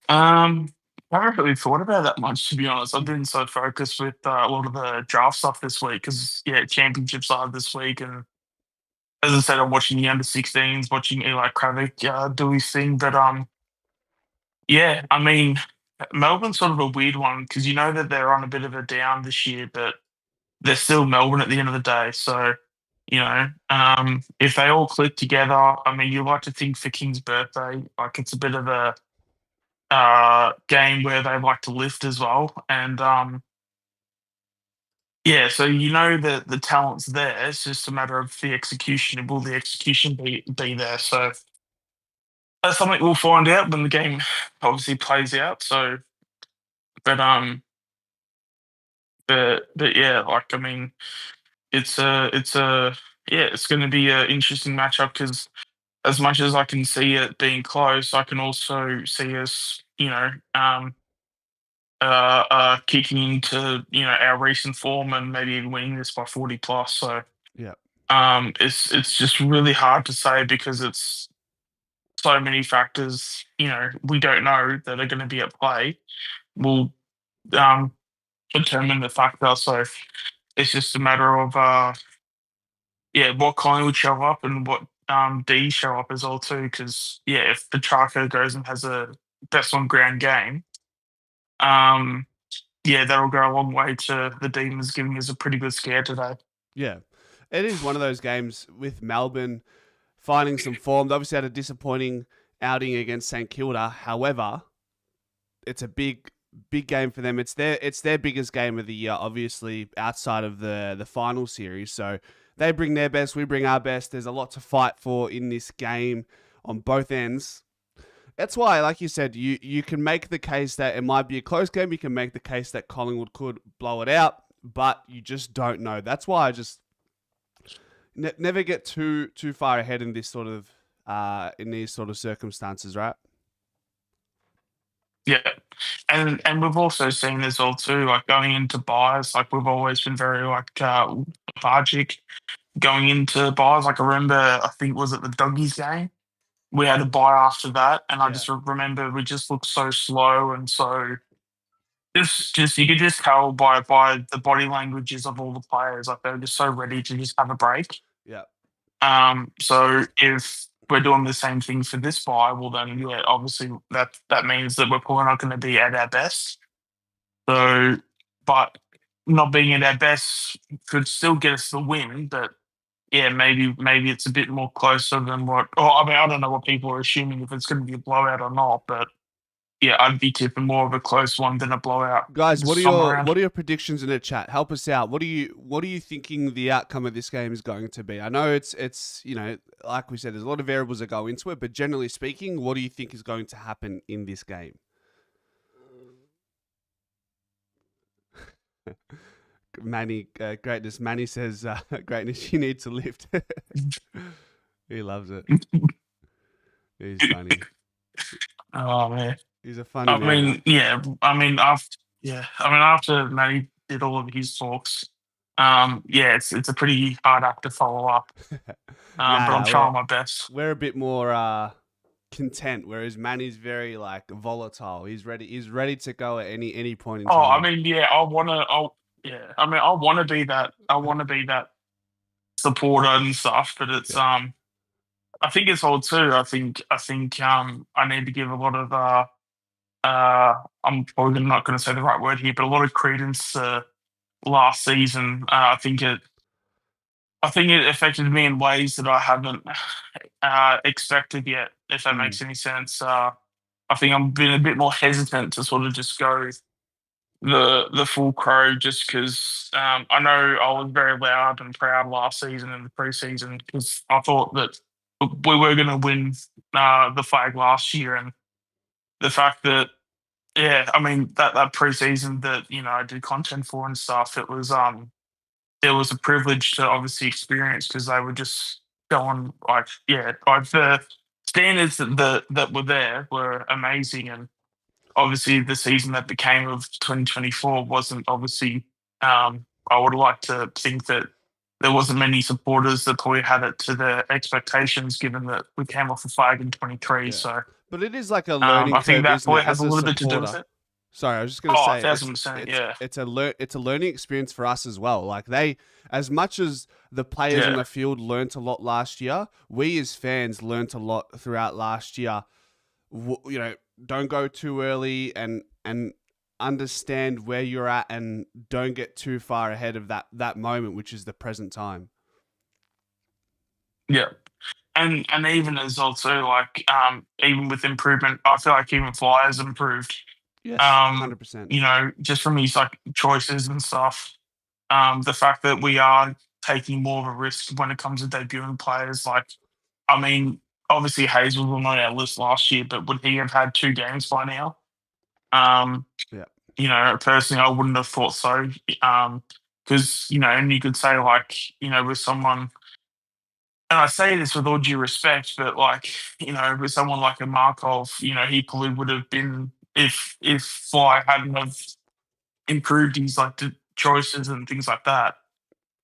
I haven't really thought about that much to be honest. I've been so focused with a lot of the draft stuff this week because yeah, championships are this week, and as I said, I'm watching the under 16s, watching Eli Kravik do his thing. But yeah, I mean, Melbourne's sort of a weird one because you know that they're on a bit of a down this year, but they're still Melbourne at the end of the day. So, if they all click together, I mean, you like to think for King's birthday, like it's a bit of a game where they like to lift as well. And yeah, so you know that the talent's there. It's just a matter of the execution. Will the execution be there? So that's something we'll find out when the game obviously plays out. So, but but yeah, like I mean, it's a yeah, it's going to be an interesting matchup because as much as I can see it being close, I can also see us, kicking into our recent form and maybe even winning this by 40 plus. So Yeah. it's just really hard to say because it's so many factors we don't know that are going to be at play. Will um, determine the factor. So it's just a matter of yeah, what Collingwood show up and what D show up as well too. Because yeah, if Petrarca goes and has a best on ground game, um, yeah, that'll go a long way to the Demons giving us a pretty good scare today. Yeah. It is one of those games with Melbourne finding some form. They obviously had a disappointing outing against St Kilda. However, it's a big game for them. It's their biggest game of the year, obviously, outside of the final series. So they bring their best, we bring our best. There's a lot to fight for in this game on both ends. That's why, like you said, you can make the case that it might be a close game. You can make the case that Collingwood could blow it out, but you just don't know. That's why I just never get too far ahead in this sort of in these sort of circumstances, right? Yeah, and we've also seen as well too, like going into buys, like we've always been very like lethargic going into buys. Like I remember, I think was it the Doggies game, we had a buy after that, and I just remember we just looked so slow and so just you could just tell by the body languages of all the players, like they were just so ready to just have a break. Yeah. So if we're doing the same thing for this buy, well then yeah, obviously that means that we're probably not going to be at our best. So, but not being at our best could still get us the win, but yeah, maybe it's a bit more closer than what. Or I mean, I don't know what people are assuming if it's going to be a blowout or not, but yeah, I'd be tipping more of a close one than a blowout. Guys, this time around. what are your predictions in the chat? Help us out. What are you thinking the outcome of this game is going to be? I know it's like we said, there's a lot of variables that go into it, but generally speaking, what do you think is going to happen in this game? Manny, greatness. Manny says, greatness, you need to lift. He loves it. He's funny. Oh man. He's a funny man. After Manny did all of his talks, it's a pretty hard act to follow up. But I'm trying my best. We're a bit more content, whereas Manny's very like volatile. He's ready to go at any point in time. I want to be that. I want to be that supporter and stuff, but it's I think it's all too. I think I need to give a lot of I'm probably not going to say the right word here, but a lot of credence last season. I think it affected me in ways that I haven't expected yet, if that makes any sense. I think I'm being a bit more hesitant to sort of just go the full crow, just because I know I was very loud and proud last season in the preseason because I thought that we were going to win the flag last year, and the fact that that preseason that I did content for and stuff, it was a privilege to obviously experience because they were just going like the standards that were there were amazing, and obviously the season that became of 2024 wasn't obviously. I would like to think that there wasn't many supporters that probably had it to their expectations, given that we came off the flag in 23. Yeah. So, but it is like a learning curve. I think that probably has a little bit to do with it. Sorry, I was just going to say, 1,000%, it's a learning experience for us as well. Like as much as the players on the field learnt a lot last year, we as fans learnt a lot throughout last year. Don't go too early and understand where you're at, and don't get too far ahead of that moment, which is the present time. Yeah. And even as also like even with improvement, I feel like even Flyers improved. Yes, 100%. Just from his like choices and stuff. The fact that we are taking more of a risk when it comes to debuting players. Like, I mean, obviously Hayes was on our list last year, but would he have had 2 games by now? Personally, I wouldn't have thought so. Because and you could say like with someone. And I say this with all due respect, but like, with someone like a Markov, he probably would have been if Fly hadn't have improved his like choices and things like that,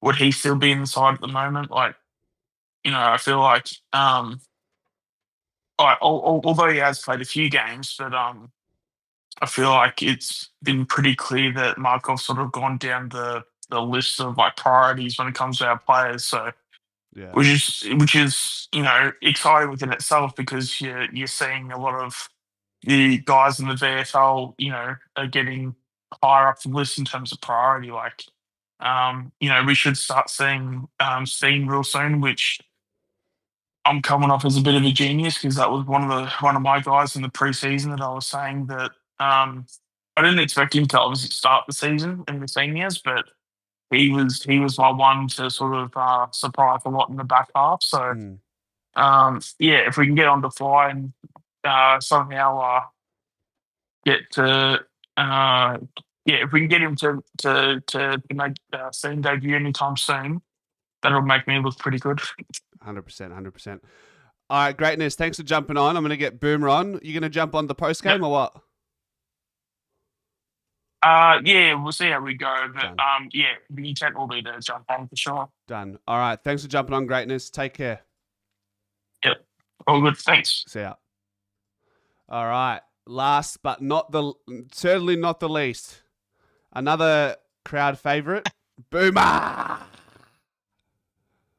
would he still be in the side at the moment? Like, I feel like although he has played a few games, but I feel like it's been pretty clear that Markov's sort of gone down the list of like priorities when it comes to our players. So yeah. Which is exciting within itself, because you're seeing a lot of the guys in the VFL are getting higher up the list in terms of priority. Like, we should start seeing Steam real soon, which I'm coming off as a bit of a genius because that was one of my guys in the preseason that I was saying that I didn't expect him to obviously start the season in the seniors, but he was my one to sort of surprise a lot in the back half. So if we can get on to Fly and somehow get to if we can get him to make scene debut anytime soon, that'll make me look pretty good. 100%, 100%. All right, greatness. Thanks for jumping on. I'm going to get Boomer on. You going to jump on the post game or what? We'll see how we go. But Done. the intent will be to jump on for sure. Done. All right. Thanks for jumping on, greatness. Take care. Yep. All good. Thanks. See ya. All right. Last but certainly not the least, another crowd favorite, Boomer.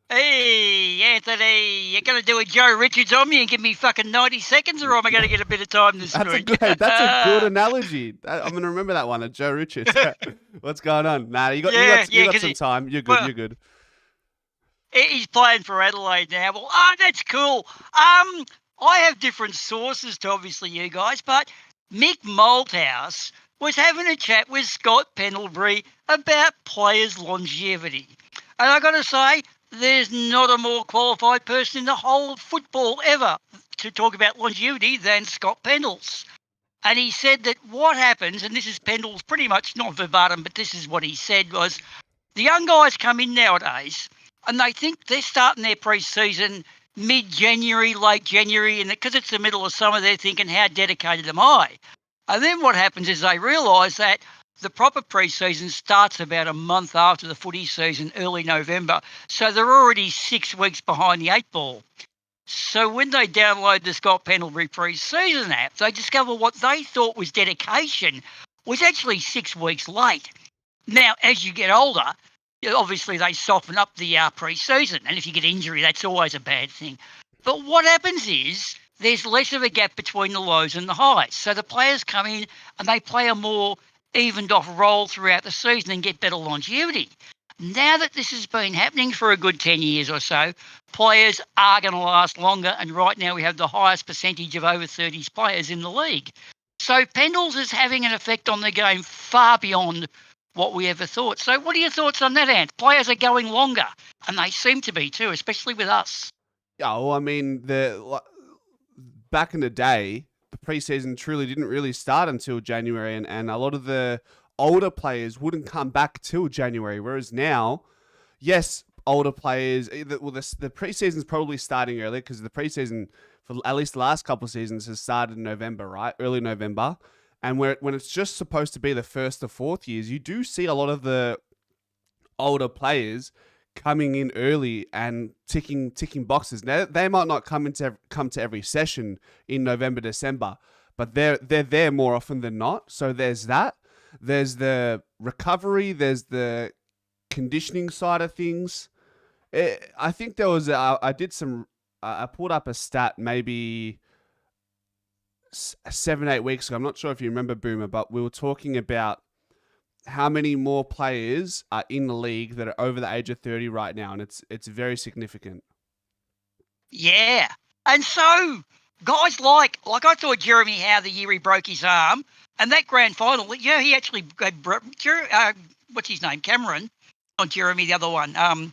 Hey, Anthony, you're going to do a Joe Richards on me and give me fucking 90 seconds, or am I going to get a bit of time this week? That's a good analogy. I'm going to remember that one, Joe Richards. What's going on? Nah, you got some time. You're good. You're good. He's playing for Adelaide now. Well, that's cool. I have different sources to obviously you guys, but Mick Malthouse was having a chat with Scott Pendlebury about players' longevity. And I got to say, there's not a more qualified person in the whole of football ever to talk about longevity than Scott Pendles. And he said that what happens, and this is Pendles pretty much not verbatim, but this is what he said, was the young guys come in nowadays and they think they're starting their pre-season mid-January, late January, and because it's the middle of summer, they're thinking, how dedicated am I? And then what happens is they realise that the proper pre-season starts about a month after the footy season, early November. So they're already 6 weeks behind the 8 ball. So when they download the Scott Pendlebury pre-season app, they discover what they thought was dedication was actually 6 weeks late. Now, as you get older, obviously they soften up the pre-season. And if you get injury, that's always a bad thing. But what happens is there's less of a gap between the lows and the highs. So the players come in and they play a more evened off roll throughout the season and get better longevity. Now that this has been happening for a good 10 years or so, players are going to last longer, and right now we have the highest percentage of over 30s players in the league. So Pendles is having an effect on the game far beyond what we ever thought. So what are your thoughts on that, Ant? Players are going longer, and they seem to be too, especially with us. Yeah, well, I mean, back in the day, the preseason truly didn't really start until January, and a lot of the older players wouldn't come back till January, whereas now, yes, older players, the preseason's probably starting early because the preseason, for at least the last couple of seasons, has started in November, right? Early November. And when it's just supposed to be the first or fourth years, you do see a lot of the older players coming in early and ticking boxes. Now they might not come to every session in November, December, but they're there more often than not. So there's that. There's the recovery. There's the conditioning side of things. I think there was I pulled up a stat maybe 7-8 weeks ago. I'm not sure if you remember, Boomer, but we were talking about how many more players are in the league that are over the age of 30 right now, and it's very significant. Yeah. And so guys like I thought Jeremy Howe the year he broke his arm, and that grand final, he actually what's his name? Cameron, not Jeremy, the other one,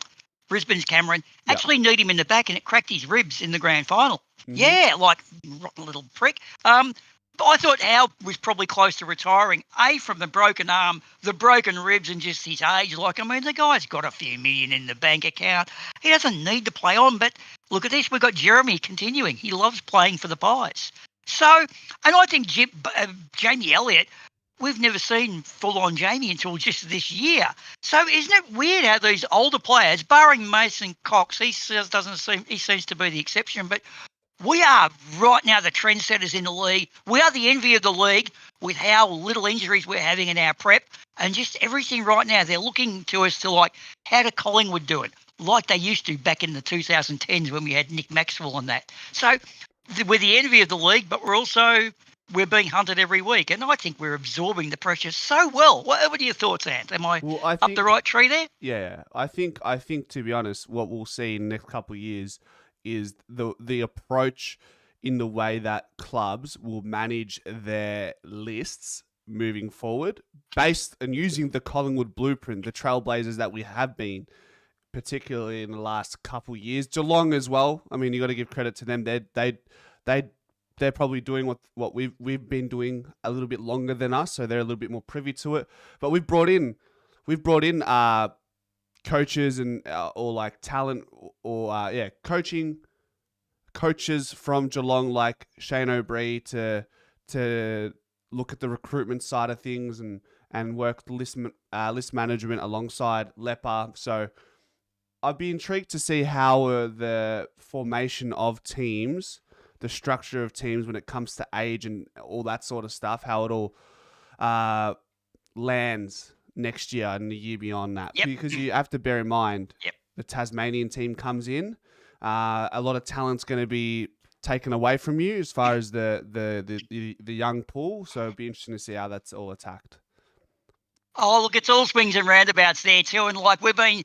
Brisbane's Cameron, actually kneed him in the back and it cracked his ribs in the grand final. Mm-hmm. Yeah, like rotten little prick. But I thought Howe was probably close to retiring, from the broken arm, the broken ribs, and just his age. The guy's got a few million in the bank account. He doesn't need to play on, but look at this. We've got Jeremy continuing. He loves playing for the Pies. So, and I think Jamie Elliott, we've never seen full-on Jamie until just this year. So isn't it weird how these older players, barring Mason Cox, he seems to be the exception, but we are right now the trendsetters in the league. We are the envy of the league with how little injuries we're having in our prep and just everything right now. They're looking to us to how did Collingwood do it? Like they used to back in the 2010s when we had Nick Maxwell and that. So we're the envy of the league, but we're also we're being hunted every week, and I think we're absorbing the pressure so well. What are your thoughts, Ant? Am I Well, I up think the right tree there? yeah, I think to be honest, what we'll see in the next couple of years is the approach in the way that clubs will manage their lists moving forward, based and using the Collingwood blueprint, the trailblazers that we have been, particularly in the last couple of years. Geelong as well. I mean, you got to give credit to them. They're probably doing what we've been doing a little bit longer than us, so they're a little bit more privy to it. But we've brought in coaches and or like talent or coaches from Geelong like Shane O'Brien to look at the recruitment side of things and work list management alongside Leper. So I'd be intrigued to see how the formation of teams, the structure of teams when it comes to age and all that sort of stuff, how it all lands next year and the year beyond that. Yep. Because you have to bear in mind, Yep. the Tasmanian team comes in, a lot of talent's going to be taken away from you as far as the young pool. So it'd be interesting to see how that's all attacked. Oh, look, it's all swings and roundabouts there too. And like we've been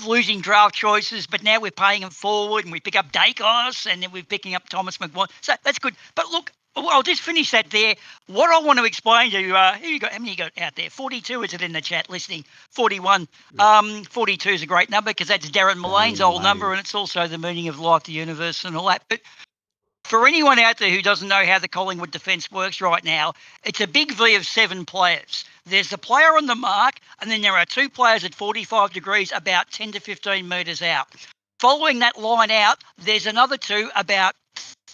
losing draft choices, but now we're paying them forward and we pick up Dacos and then we're picking up Thomas McGuire. So that's good. But look, I'll just finish that there. What I want to explain to you, how many you got out there? 42, is it in the chat listening? 41. 42 is a great number because that's Darren Mullane's old number, and it's also the meaning of life, the universe and all that. But for anyone out there who doesn't know how the Collingwood defence works right now, it's a big V of 7 players. There's the player on the mark, and then there are 2 players at 45 degrees about 10 to 15 metres out. Following that line out, there's another 2 about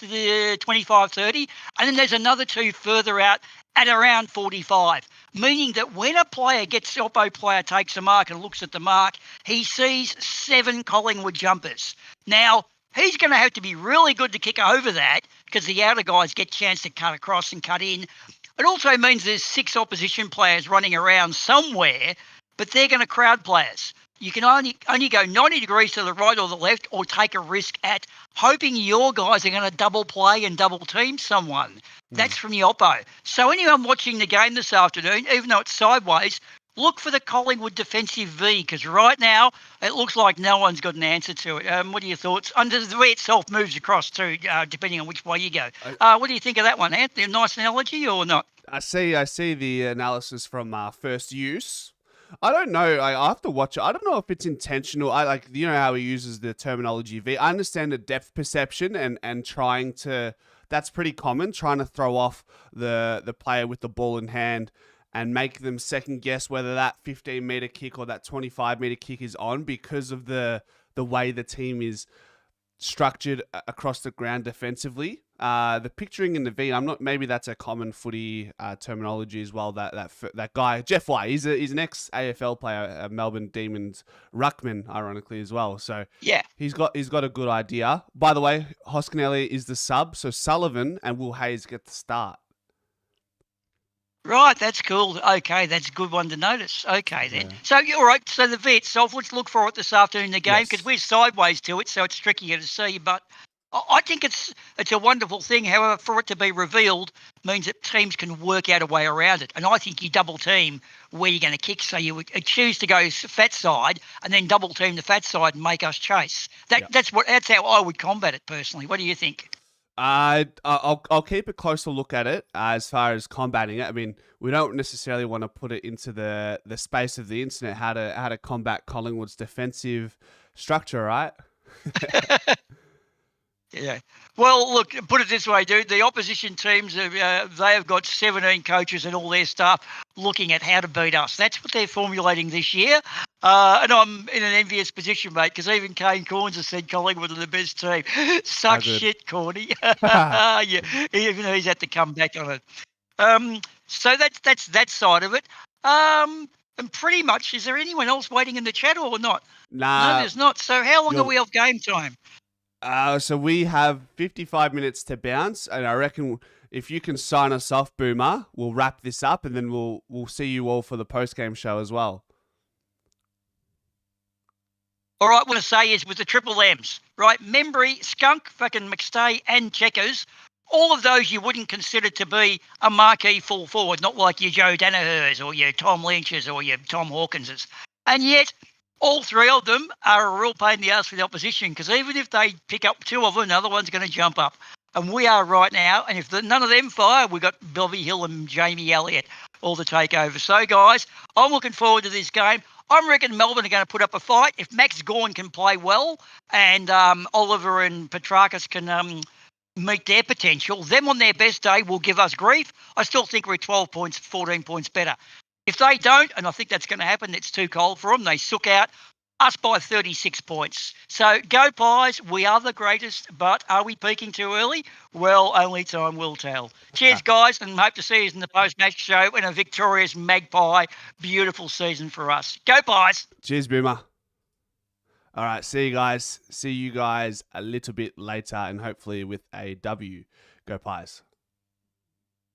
25, 30, and then there's another 2 further out at around 45, meaning that when a oppo player takes a mark and looks at the mark, he sees 7 Collingwood jumpers. Now, he's going to have to be really good to kick over that because the outer guys get a chance to cut across and cut in. It also means there's 6 opposition players running around somewhere, but they're going to crowd players. You can only go 90 degrees to the right or the left or take a risk at hoping your guys are going to double play and double team someone. That's from the oppo. So anyone watching the game this afternoon, even though it's sideways, look for the Collingwood defensive V because right now it looks like no one's got an answer to it. What are your thoughts? Under the V itself moves across too, depending on which way you go. What do you think of that one, Anthony? A nice analogy or not? I see the analysis from First Use. I don't know. I have to watch it. I don't know if it's intentional. I like, you know how he uses the terminology V. I understand the depth perception and trying to. That's pretty common. Trying to throw off the player with the ball in hand and make them second guess whether that 15-meter kick or that 25-meter kick is on because of the way the team is structured across the ground defensively. The picturing in the V, maybe that's a common footy terminology as well. That guy Jeff White, he's an ex AFL player, Melbourne Demons ruckman, ironically as well. So yeah, he's got a good idea. By the way, Hoskinelli is the sub, so Sullivan and Will Hayes get the start. Right, that's cool. Okay, that's a good one to notice. Okay, then. Yeah. So, all right, so the V itself, let's look for it this afternoon in the game because we're sideways to it, so it's trickier to see. But I think it's a wonderful thing. However, for it to be revealed means that teams can work out a way around it. And I think you double team where you're going to kick. So you would choose to go fat side and then double team the fat side and make us chase. That's how I would combat it personally. What do you think? I'll keep a closer look at it as far as combating it. I mean, we don't necessarily want to put it into the space of the internet how to combat Collingwood's defensive structure, right? Yeah. Well, look, put it this way, dude. The opposition teams, they have got 17 coaches and all their staff looking at how to beat us. That's what they're formulating this year. And I'm in an envious position, mate, because even Kane Corns has said Collingwood are the best team. Suck shit, Corny. Yeah, even though he's had to come back on it. So that's that side of it. And pretty much, is there anyone else waiting in the chat or not? Nah. No, there's not. So how long are we off game time? So we have 55 minutes to bounce, and I reckon if you can sign us off, Boomer, we'll wrap this up, and then we'll see you all for the post-game show as well. All right, what I want to say is with the triple M's, right? Membry, Skunk, fucking McStay, and Checkers all of those you wouldn't consider to be a marquee full forward, not like your Joe Danaher's or your Tom Lynch's or your Tom Hawkins's. And yet, all three of them are a real pain in the ass for the opposition, because even if they pick up two of them, another one's going to jump up. And we are right now. And if none of them fire, we've got Bobby Hill and Jamie Elliott all to take over. So, guys, I'm looking forward to this game. I reckon Melbourne are going to put up a fight. If Max Gawn can play well and Oliver and Petrakis can meet their potential, them on their best day will give us grief. I still think we're 12 points, 14 points better. If they don't, and I think that's going to happen, it's too cold for them, they sook out us by 36 points. So go Pies, we are the greatest, but are we peaking too early? Well, only time will tell. Cheers, guys, and hope to see you in the post-match show and a victorious Magpie. Beautiful season for us. Go Pies! Cheers, Boomer. All right, see you guys. See you guys a little bit later and hopefully with a W. Go Pies.